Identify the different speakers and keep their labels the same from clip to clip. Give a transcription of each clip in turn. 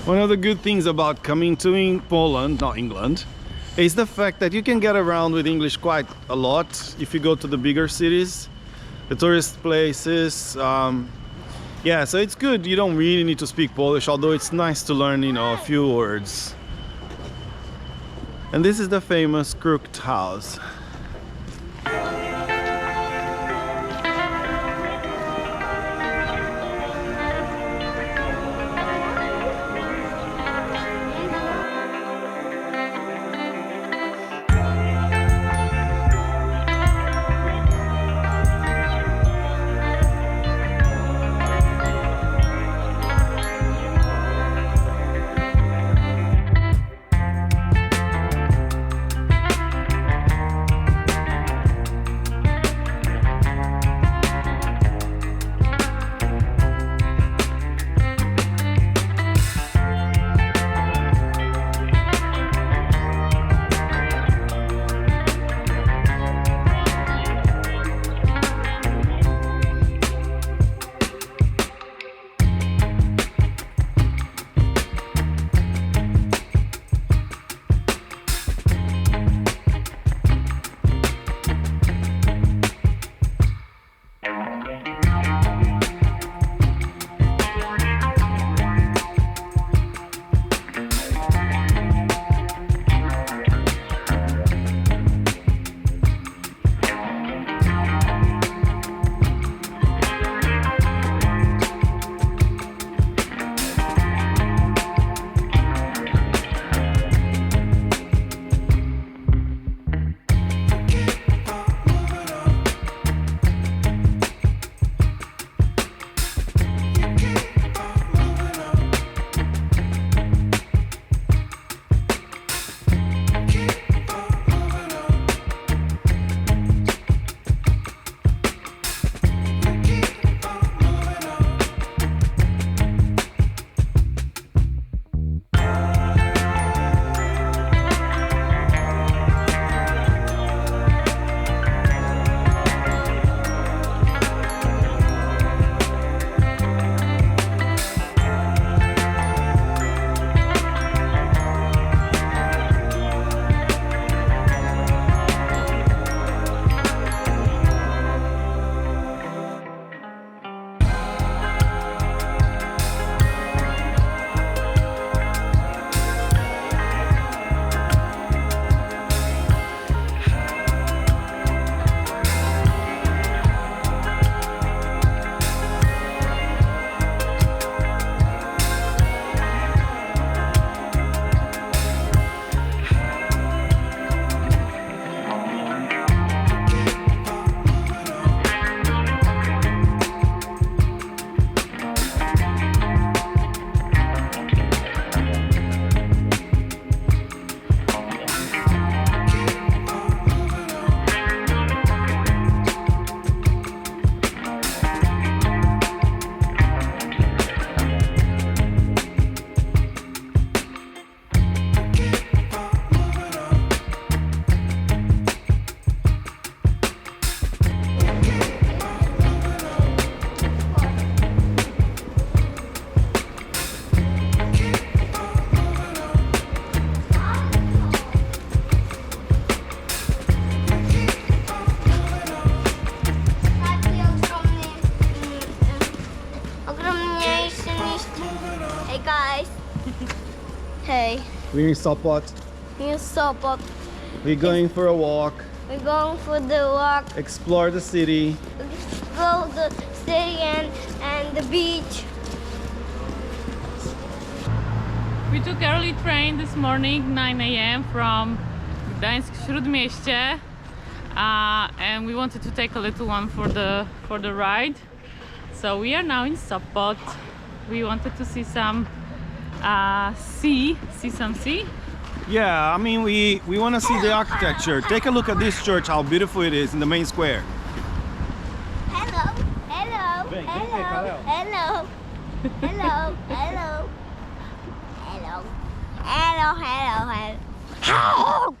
Speaker 1: One of the good things about coming to Poland, not England, is the fact that you can get around with English quite a lot if you go to the bigger cities, the tourist places. Yeah, so it's good. You don't really need to speak Polish, although it's nice to learn, you know, a few words. And this is the famous Crooked House.
Speaker 2: Hey,
Speaker 1: We're in Sopot.
Speaker 2: in Sopot.
Speaker 1: We're going for a walk,
Speaker 2: We're going for the walk,
Speaker 1: explore the city.
Speaker 2: go to the city and the beach.
Speaker 3: We took early train this morning, 9 a.m. from Gdansk Śródmieście, and we wanted to take a little one for the ride. So we are now in Sopot. We wanted to see some sea.
Speaker 1: Yeah, I mean, we want to see the architecture. Take a look at this church, how beautiful it is in the main square.
Speaker 2: Hello, hello,
Speaker 1: Vem,
Speaker 2: hello,
Speaker 1: Kaleo.
Speaker 2: hello, hello, hello, hello, hello, hello, hello.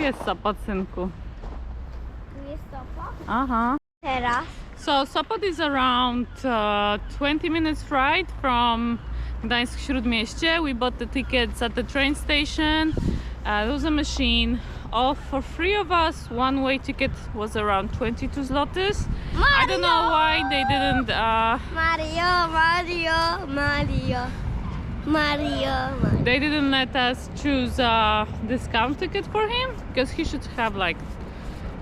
Speaker 3: jest Sopot, synku?
Speaker 2: Jest Sopot?
Speaker 3: Aha.
Speaker 2: Teraz.
Speaker 3: So Sopot is around 20 minutes ride from Gdańsk Śródmieście. We bought the tickets at the train station. There was a machine. For 3 of us, one-way ticket was around 22 zlotys. I don't know why they didn't.
Speaker 2: Mario.
Speaker 3: They didn't let us choose a discount ticket for him because he should have like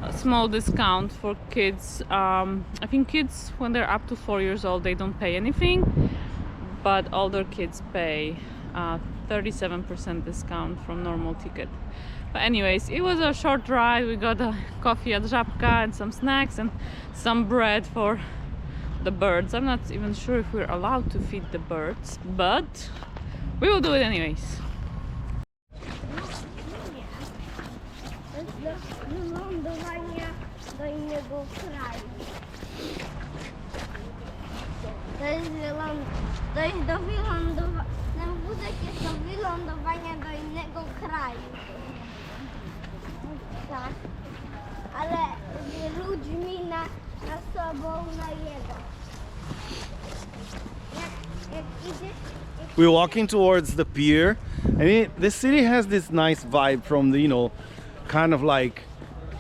Speaker 3: a small discount for kids. I think kids when they're up to 4 years old they don't pay anything, but older kids pay 37% discount from normal ticket. But anyways, it was a short ride. We got a coffee at Żabka and some snacks and some bread for the birds. I'm not even sure if we're allowed to feed the birds, but we will do it anyways.
Speaker 2: Wylądowanie do innego kraju. To jest do wylądowania. Ten wózek jest do wylądowania do innego kraju. Tak. Ale z ludźmi na sobą na jego. Jak idziesz.
Speaker 1: We're walking towards the pier, and the city has this nice vibe from the, you know, kind of like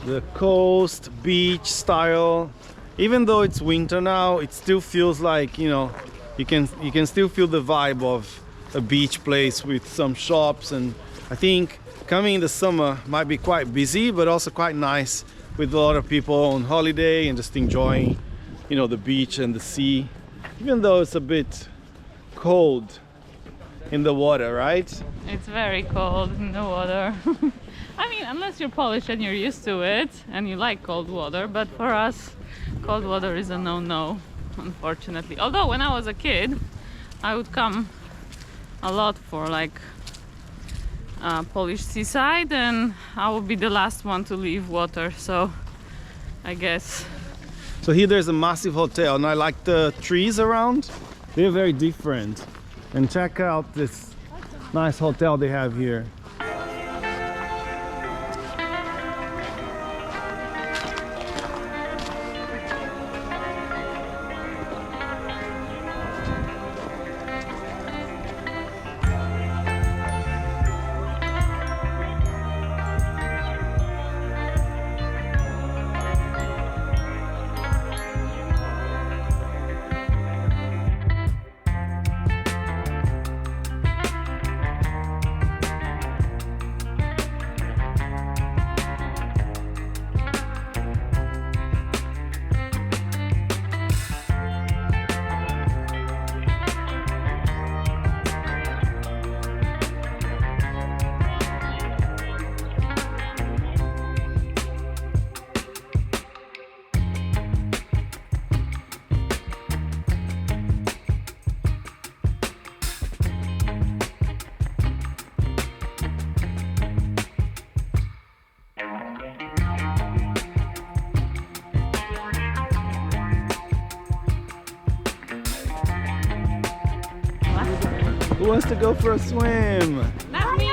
Speaker 1: the coast beach style. Even though it's winter now, it still feels like, you know, you can still feel the vibe of a beach place with some shops. And I think coming in the summer might be quite busy, but also quite nice with a lot of people on holiday and just enjoying, you know, the beach and the sea, even though it's a bit cold in the water, right?
Speaker 3: It's very cold in the water. I mean, unless you're Polish and you're used to it and you like cold water, but for us, cold water is a no-no, unfortunately. Although when I was a kid, I would come a lot for like Polish seaside, and I would be the last one to leave water, so I guess.
Speaker 1: So here there's a massive hotel, and I like the trees around. They're very different. And check out this nice hotel they have here. Who wants to go for a swim?
Speaker 3: Not me!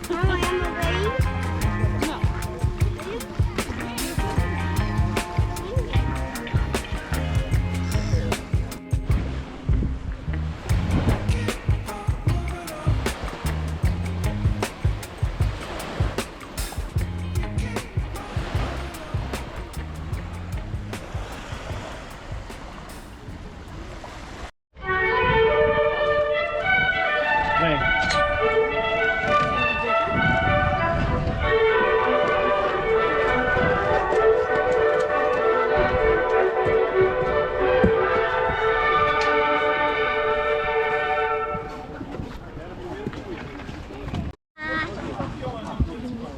Speaker 2: Mama, am I ready?
Speaker 3: No.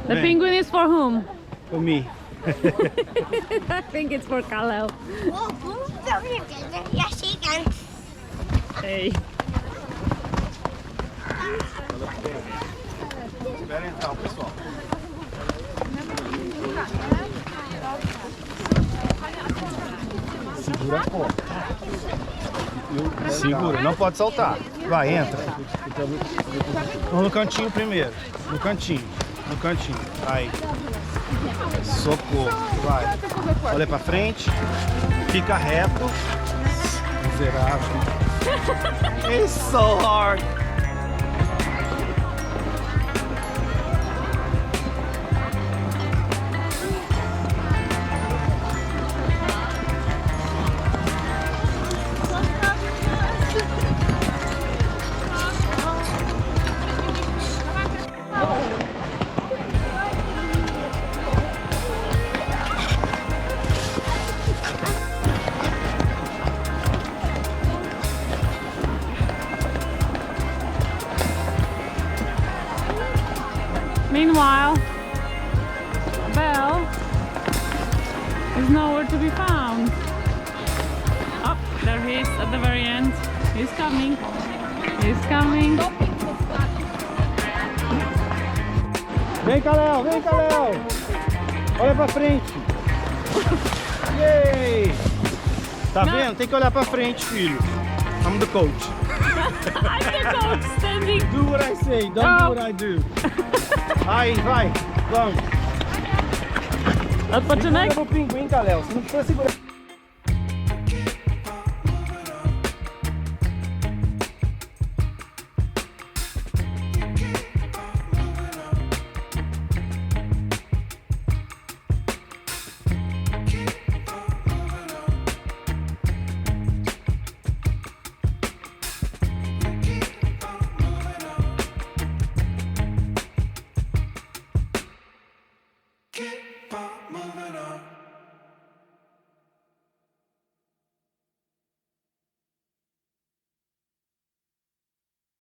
Speaker 3: The penguin is for whom?
Speaker 1: For me.
Speaker 3: I think it's for Kaleo.
Speaker 2: Ja ścigam.
Speaker 3: Hey.
Speaker 1: Segura, não pode soltar. Vai, entra. Vamos no cantinho primeiro. No cantinho. No cantinho. Aí. Socorro. Vai. Olha pra frente. Fica reto. Miserável. It's so hard.
Speaker 3: Meanwhile, Belle is nowhere to be found. Oh, there he is at the very end. He's coming. He's coming.
Speaker 1: Vem cá, Léo. Vem cá, Léo. Olha pra frente. Yay! Tá
Speaker 3: Não.
Speaker 1: vendo? Tem que olhar pra frente, filho. I'm the coach.
Speaker 3: I'm the coach standing.
Speaker 1: Do what I say, don't do what I do. Aí, vai. Vamos.
Speaker 3: Odpoczynek?
Speaker 1: Segura pro pinguim, Léo. Você não precisa segurar.
Speaker 4: Keep on moving on.